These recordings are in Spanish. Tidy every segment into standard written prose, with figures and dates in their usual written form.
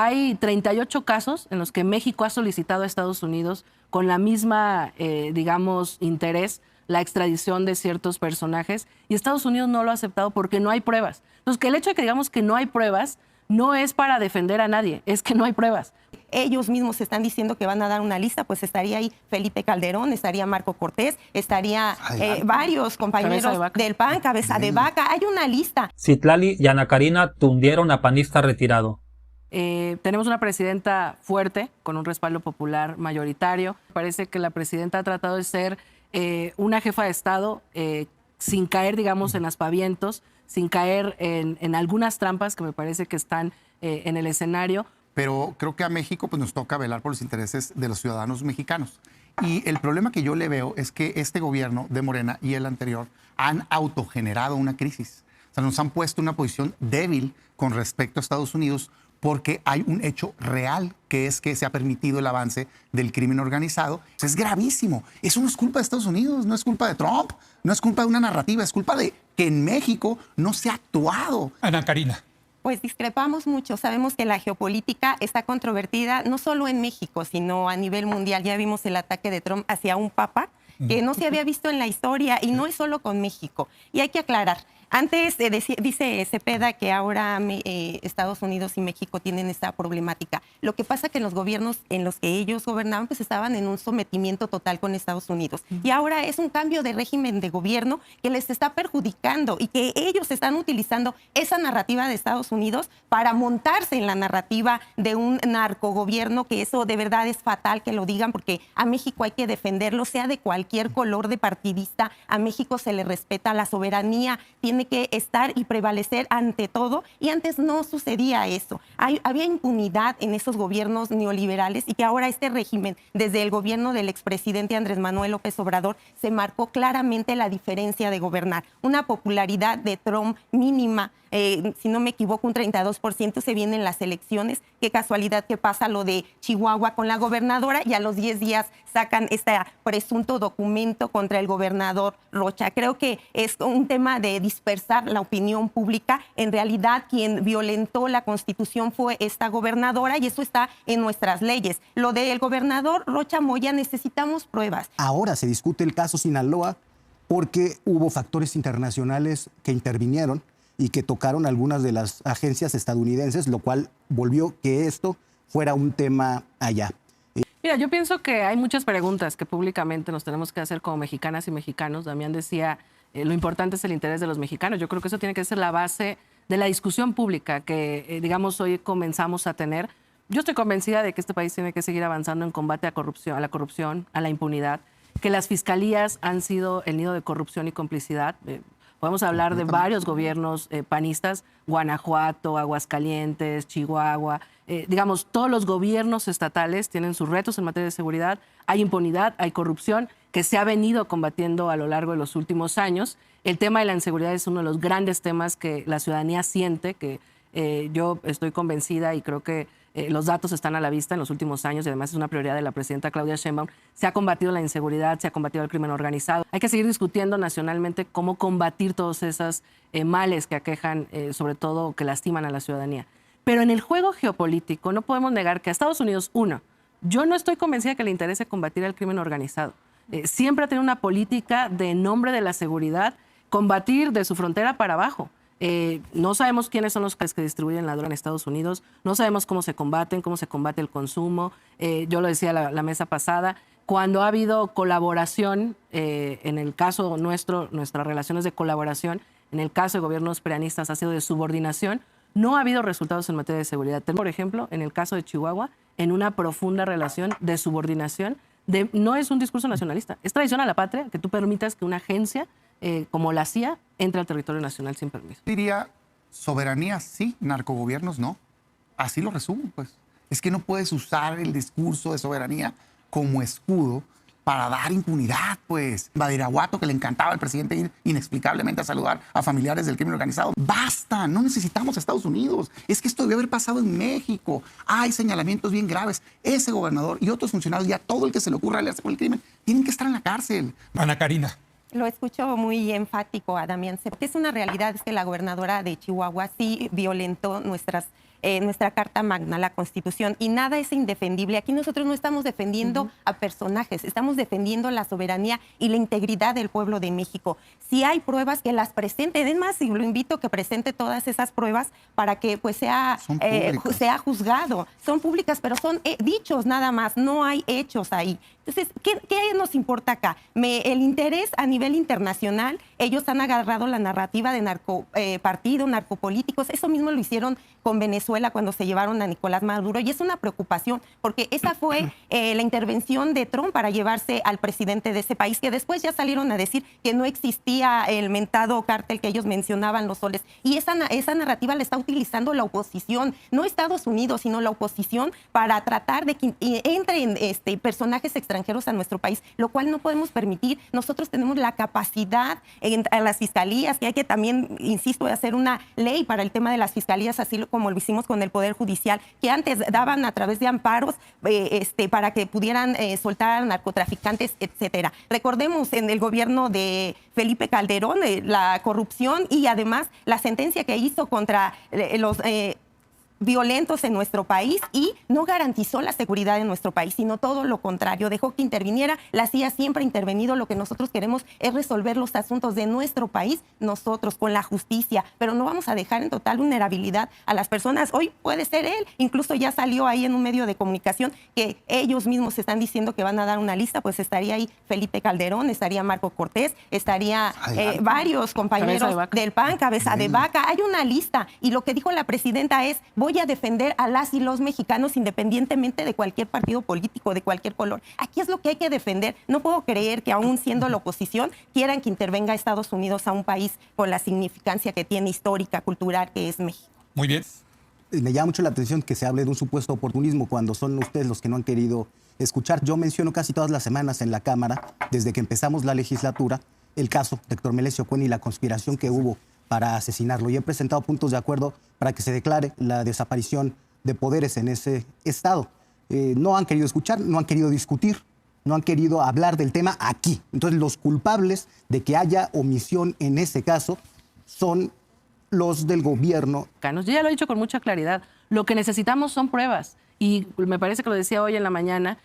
hay 38 casos en los que México ha solicitado a Estados Unidos con la misma, digamos, interés la extradición de ciertos personajes y Estados Unidos no lo ha aceptado porque no hay pruebas. Entonces, que el hecho de que digamos que no hay pruebas no es para defender a nadie, es que no hay pruebas. Ellos mismos están diciendo que van a dar una lista, pues estaría ahí Felipe Calderón, estaría Marco Cortés, estaría varios compañeros del PAN, Cabeza de Vaca, hay una lista. Citlali y Ana Karina tundieron a panista retirado. Tenemos una presidenta fuerte, con un respaldo popular mayoritario. Parece que la presidenta ha tratado de ser una jefa de Estado sin caer, digamos, en aspavientos, sin caer en algunas trampas que me parece que están en el escenario. Pero creo que a México pues, nos toca velar por los intereses de los ciudadanos mexicanos. Y el problema que yo le veo es que este gobierno de Morena y el anterior han autogenerado una crisis. O sea, nos han puesto en una posición débil con respecto a Estados Unidos porque hay un hecho real que es que se ha permitido el avance del crimen organizado. Es gravísimo. Eso no es culpa de Estados Unidos, no es culpa de Trump, no es culpa de una narrativa, es culpa de que en México no se ha actuado. Ana Karina. Pues discrepamos mucho. Sabemos que la geopolítica está controvertida no solo en México, sino a nivel mundial. Ya vimos el ataque de Trump hacia un papa que no se había visto en la historia y no es solo con México. Y hay que aclarar. Antes dice Cepeda que ahora Estados Unidos y México tienen esta problemática. Lo que pasa es que en los gobiernos en los que ellos gobernaban pues estaban en un sometimiento total con Estados Unidos. Y ahora es un cambio de régimen de gobierno que les está perjudicando y que ellos están utilizando esa narrativa de Estados Unidos para montarse en la narrativa de un narcogobierno, que eso de verdad es fatal que lo digan porque a México hay que defenderlo, sea de cualquier color de partidista. A México se le respeta la soberanía, tiene que estar y prevalecer ante todo, y antes no sucedía eso. Había impunidad en esos gobiernos neoliberales y que ahora este régimen, desde el gobierno del expresidente Andrés Manuel López Obrador, se marcó claramente la diferencia de gobernar. Una popularidad de Trump mínima, si no me equivoco, un 32% se viene en las elecciones. Qué casualidad que pasa lo de Chihuahua con la gobernadora y a los 10 días sacan este presunto documento contra el gobernador Rocha. Creo que es un tema de dispersar la opinión pública. En realidad, quien violentó la Constitución fue esta gobernadora y eso está en nuestras leyes. Lo del gobernador Rocha Moya, necesitamos pruebas. Ahora se discute el caso Sinaloa porque hubo factores internacionales que intervinieron y que tocaron algunas de las agencias estadounidenses, lo cual volvió que esto fuera un tema allá. Mira, yo pienso que hay muchas preguntas que públicamente nos tenemos que hacer como mexicanas y mexicanos. Damián decía, lo importante es el interés de los mexicanos. Yo creo que eso tiene que ser la base de la discusión pública que, digamos, hoy comenzamos a tener. Yo estoy convencida de que este país tiene que seguir avanzando en combate a la corrupción, a la impunidad, que las fiscalías han sido el nido de corrupción y complicidad. Podemos hablar de varios gobiernos panistas, Guanajuato, Aguascalientes, Chihuahua. Digamos, todos los gobiernos estatales tienen sus retos en materia de seguridad. Hay impunidad, hay corrupción que se ha venido combatiendo a lo largo de los últimos años. El tema de la inseguridad es uno de los grandes temas que la ciudadanía siente, que yo estoy convencida y creo que los datos están a la vista en los últimos años y además es una prioridad de la presidenta Claudia Sheinbaum. Se ha combatido la inseguridad, se ha combatido el crimen organizado. Hay que seguir discutiendo nacionalmente cómo combatir todos esos males que aquejan, sobre todo que lastiman a la ciudadanía. Pero en el juego geopolítico no podemos negar que a Estados Unidos, yo no estoy convencida que le interese combatir el crimen organizado. Siempre ha tenido una política de en nombre de la seguridad, combatir de su frontera para abajo. No sabemos quiénes son los que distribuyen la droga en Estados Unidos, no sabemos cómo se combate el consumo. Yo lo decía la mesa pasada, cuando ha habido colaboración, en el caso nuestro, nuestras relaciones de colaboración, en el caso de gobiernos peanistas ha sido de subordinación, no ha habido resultados en materia de seguridad. Por ejemplo, en el caso de Chihuahua, en una profunda relación de subordinación, no es un discurso nacionalista, es traición a la patria que tú permitas que una agencia como la CIA, entra al territorio nacional sin permiso. Diría, soberanía sí, narcogobiernos no. Así lo resumo, pues. Es que no puedes usar el discurso de soberanía como escudo para dar impunidad, pues. Badiraguato, que le encantaba al presidente ir inexplicablemente a saludar a familiares del crimen organizado. ¡Basta! No necesitamos a Estados Unidos. Es que esto debe haber pasado en México. Hay señalamientos bien graves. Ese gobernador y otros funcionarios, ya todo el que se le ocurra aliarse con el crimen, tienen que estar en la cárcel. Ana Karina. Lo escucho muy enfático a Damián Cepeda. Es una realidad, es que la gobernadora de Chihuahua sí violentó nuestras nuestra Carta Magna, la Constitución, y nada es indefendible. Aquí nosotros no estamos defendiendo a personajes, estamos defendiendo la soberanía y la integridad del pueblo de México. Si hay pruebas, que las presente. Además, y lo invito a que presente todas esas pruebas para que pues sea juzgado. Son públicas, pero son dichos nada más, no hay hechos ahí. Entonces, ¿qué nos importa acá? El interés a nivel internacional, ellos han agarrado la narrativa de narcopartidos, narcopolíticos. Eso mismo lo hicieron con Venezuela cuando se llevaron a Nicolás Maduro, y es una preocupación porque esa fue la intervención de Trump para llevarse al presidente de ese país, que después ya salieron a decir que no existía el mentado cártel que ellos mencionaban, los soles. Y esa narrativa la está utilizando la oposición, no Estados Unidos, sino la oposición, para tratar de que entren personajes extranjeros a nuestro país, lo cual no podemos permitir. Nosotros tenemos la capacidad a las fiscalías, que hay que también, insisto, hacer una ley para el tema de las fiscalías, así como lo hicimos con el Poder Judicial, que antes daban a través de amparos para que pudieran soltar a narcotraficantes, etcétera. Recordemos en el gobierno de Felipe Calderón la corrupción y además la sentencia que hizo contra los violentos en nuestro país, y no garantizó la seguridad en nuestro país, sino todo lo contrario, dejó que interviniera. La CIA siempre ha intervenido. Lo que nosotros queremos es resolver los asuntos de nuestro país nosotros, con la justicia, pero no vamos a dejar en total vulnerabilidad a las personas. Hoy puede ser él, incluso ya salió ahí en un medio de comunicación que ellos mismos están diciendo que van a dar una lista, pues estaría ahí Felipe Calderón, estaría Marco Cortés, estaría varios compañeros del PAN, cabeza de vaca. Hay una lista, y lo que dijo la presidenta es: voy a defender a las y los mexicanos independientemente de cualquier partido político, de cualquier color. Aquí es lo que hay que defender. No puedo creer que aún siendo la oposición quieran que intervenga Estados Unidos a un país con la significancia que tiene histórica, cultural, que es México. Muy bien. Me llama mucho la atención que se hable de un supuesto oportunismo cuando son ustedes los que no han querido escuchar. Yo menciono casi todas las semanas en la Cámara, desde que empezamos la legislatura, el caso de Héctor Melesio Cuen y la conspiración que hubo para asesinarlo. Y he presentado puntos de acuerdo para que se declare la desaparición de poderes en ese estado. No han querido escuchar, no han querido discutir, no han querido hablar del tema aquí. Entonces, los culpables de que haya omisión en ese caso son los del gobierno. Yo ya lo he dicho con mucha claridad. Lo que necesitamos son pruebas. Y me parece que lo decía hoy en la mañana.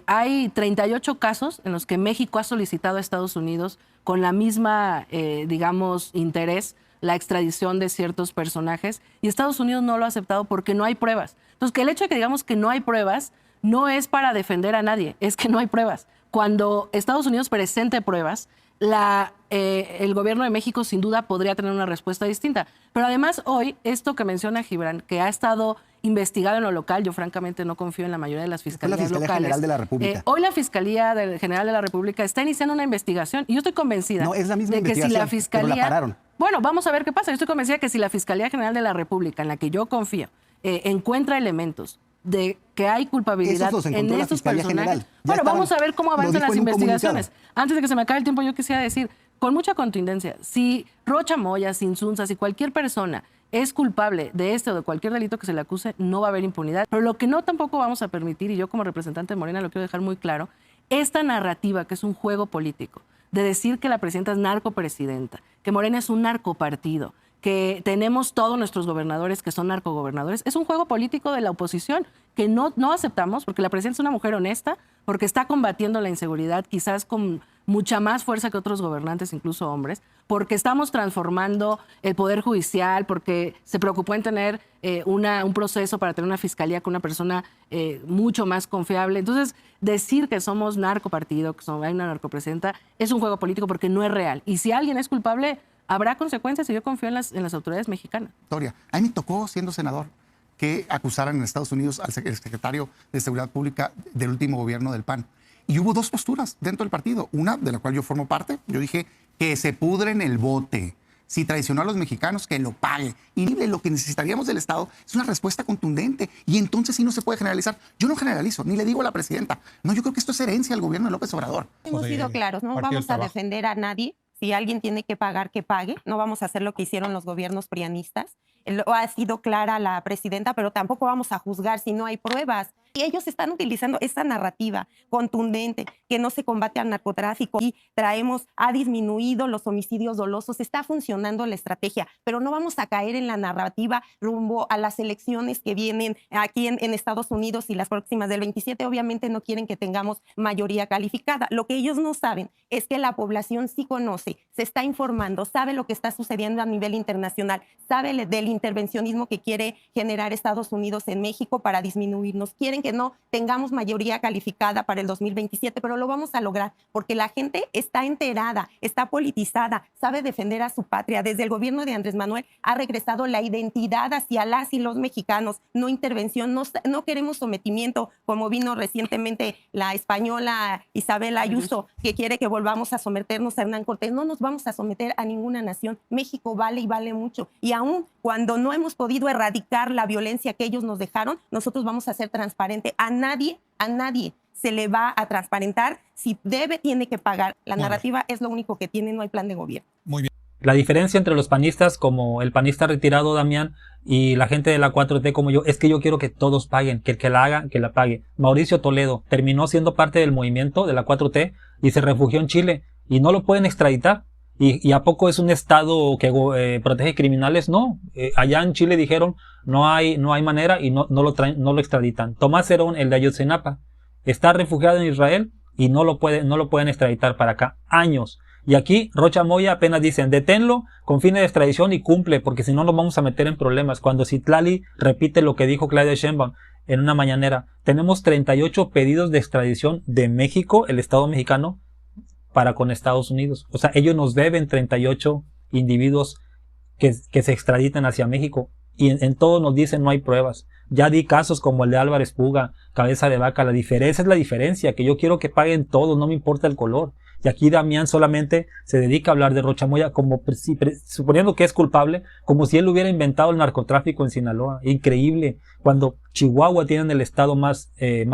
Hay 38 casos en los que México ha solicitado a Estados Unidos con la misma, interés, la extradición de ciertos personajes, y Estados Unidos no lo ha aceptado porque no hay pruebas. Entonces, que el hecho de que digamos que no hay pruebas no es para defender a nadie, es que no hay pruebas. Cuando Estados Unidos presente pruebas, el gobierno de México sin duda podría tener una respuesta distinta. Pero además hoy, esto que menciona Gibran, que ha estado investigado en lo local, yo francamente no confío en la mayoría de las fiscalías locales. La Fiscalía General de la República. Hoy la Fiscalía General de la República está iniciando una investigación, y yo estoy convencida no, es la misma de que si la Fiscalía... pero la pararon. Bueno, vamos a ver qué pasa. Yo estoy convencida que si la Fiscalía General de la República, en la que yo confío, encuentra elementos de que hay culpabilidad en estos personajes. Bueno, vamos a ver cómo avanzan las investigaciones. Antes de que se me acabe el tiempo, yo quisiera decir, con mucha contundencia, si Rocha Moya, Insunza, si cualquier persona es culpable de este o de cualquier delito que se le acuse, no va a haber impunidad. Pero lo que no tampoco vamos a permitir, y yo como representante de Morena lo quiero dejar muy claro, esta narrativa que es un juego político, de decir que la presidenta es narcopresidenta, que Morena es un narcopartido, que tenemos todos nuestros gobernadores que son narcogobernadores, es un juego político de la oposición que no aceptamos, porque la presidenta es una mujer honesta, porque está combatiendo la inseguridad quizás con mucha más fuerza que otros gobernantes, incluso hombres, porque estamos transformando el Poder Judicial, porque se preocupó en tener un proceso para tener una fiscalía con una persona mucho más confiable. Entonces, decir que somos narcopartido, que hay una narcopresidenta, es un juego político porque no es real. Y si alguien es culpable, habrá consecuencias, y yo confío en las autoridades mexicanas. Victoria, a mí me tocó, siendo senador, que acusaran en Estados Unidos al secretario de Seguridad Pública del último gobierno del PAN. Y hubo dos posturas dentro del partido. Una, de la cual yo formo parte, yo dije que se pudre en el bote. Si traicionó a los mexicanos, que lo pague. Y lo que necesitaríamos del Estado es una respuesta contundente. Y entonces sí no se puede generalizar. Yo no generalizo, ni le digo a la presidenta. No, yo creo que esto es herencia del gobierno de López Obrador. Hemos sido claros, no vamos a defender a nadie. Si alguien tiene que pagar, que pague. No vamos a hacer lo que hicieron los gobiernos prianistas. lo ha sido clara la presidenta, pero tampoco vamos a juzgar si no hay pruebas. Y ellos están utilizando esta narrativa contundente, que no se combate al narcotráfico y ha disminuido los homicidios dolosos. Está funcionando la estrategia, pero no vamos a caer en la narrativa rumbo a las elecciones que vienen aquí en Estados Unidos y las próximas del 27. Obviamente no quieren que tengamos mayoría calificada. Lo que ellos no saben es que la población sí conoce, se está informando, sabe lo que está sucediendo a nivel internacional, sabe del intervencionismo que quiere generar Estados Unidos en México para disminuirnos. Quieren que no tengamos mayoría calificada para el 2027, pero lo vamos a lograr porque la gente está enterada, está politizada, sabe defender a su patria. Desde el gobierno de Andrés Manuel ha regresado la identidad hacia las y los mexicanos, no intervención, no queremos sometimiento como vino recientemente la española Isabel Ayuso, que quiere que volvamos a someternos a Hernán Cortés. No nos vamos a someter a ninguna nación. México vale y vale mucho. Y aún cuando no hemos podido erradicar la violencia que ellos nos dejaron, nosotros vamos a ser transparentes. A nadie se le va a transparentar. Si tiene que pagar. La narrativa es lo único que tiene, no hay plan de gobierno. Muy bien. La diferencia entre los panistas, como el panista retirado Damián, y la gente de la 4T como yo, es que yo quiero que todos paguen, que el que la haga, que la pague. Mauricio Toledo terminó siendo parte del movimiento de la 4T y se refugió en Chile y no lo pueden extraditar. ¿Y a poco es un estado que protege criminales? No, allá en Chile dijeron no hay manera y no lo extraditan. Tomás Herón, el de Ayotzinapa, está refugiado en Israel y no lo pueden extraditar para acá. Años. Y aquí Rocha Moya apenas dicen, deténlo con fines de extradición y cumple, porque si no nos vamos a meter en problemas. Cuando Citlali repite lo que dijo Claudia Sheinbaum en una mañanera, tenemos 38 pedidos de extradición de México, el Estado mexicano, para con Estados Unidos. O sea, ellos nos deben 38 individuos que se extraditen hacia México. Y en todos nos dicen no hay pruebas. Ya di casos como el de Álvarez Puga, Cabeza de Vaca. La diferencia es la diferencia, que yo quiero que paguen todos, no me importa el color. Y aquí Damián solamente se dedica a hablar de Rocha Moya como suponiendo que es culpable, como si él hubiera inventado el narcotráfico en Sinaloa. Increíble. Cuando Chihuahua tiene el estado más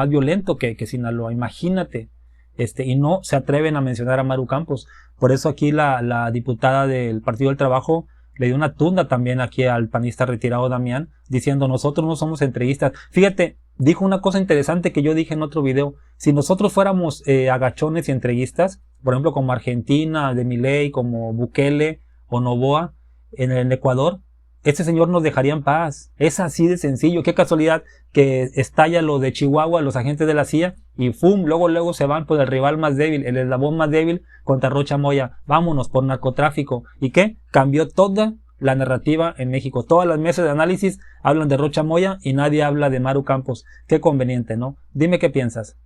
violento que Sinaloa. Imagínate. Y no se atreven a mencionar a Maru Campos. Por eso aquí la diputada del Partido del Trabajo le dio una tunda también aquí al panista retirado Damián, diciendo nosotros no somos entreguistas. Fíjate, dijo una cosa interesante que yo dije en otro video. Si nosotros fuéramos agachones y entreguistas, por ejemplo como Argentina, de Milei, como Bukele o Noboa en el Ecuador, este señor nos dejaría en paz. Es así de sencillo. Qué casualidad que estalla lo de Chihuahua, los agentes de la CIA, y ¡fum! Luego se van por el rival más débil, el eslabón más débil contra Rocha Moya. Vámonos por narcotráfico. ¿Y qué? Cambió toda la narrativa en México. Todas las mesas de análisis hablan de Rocha Moya y nadie habla de Maru Campos. Qué conveniente, ¿no? Dime qué piensas.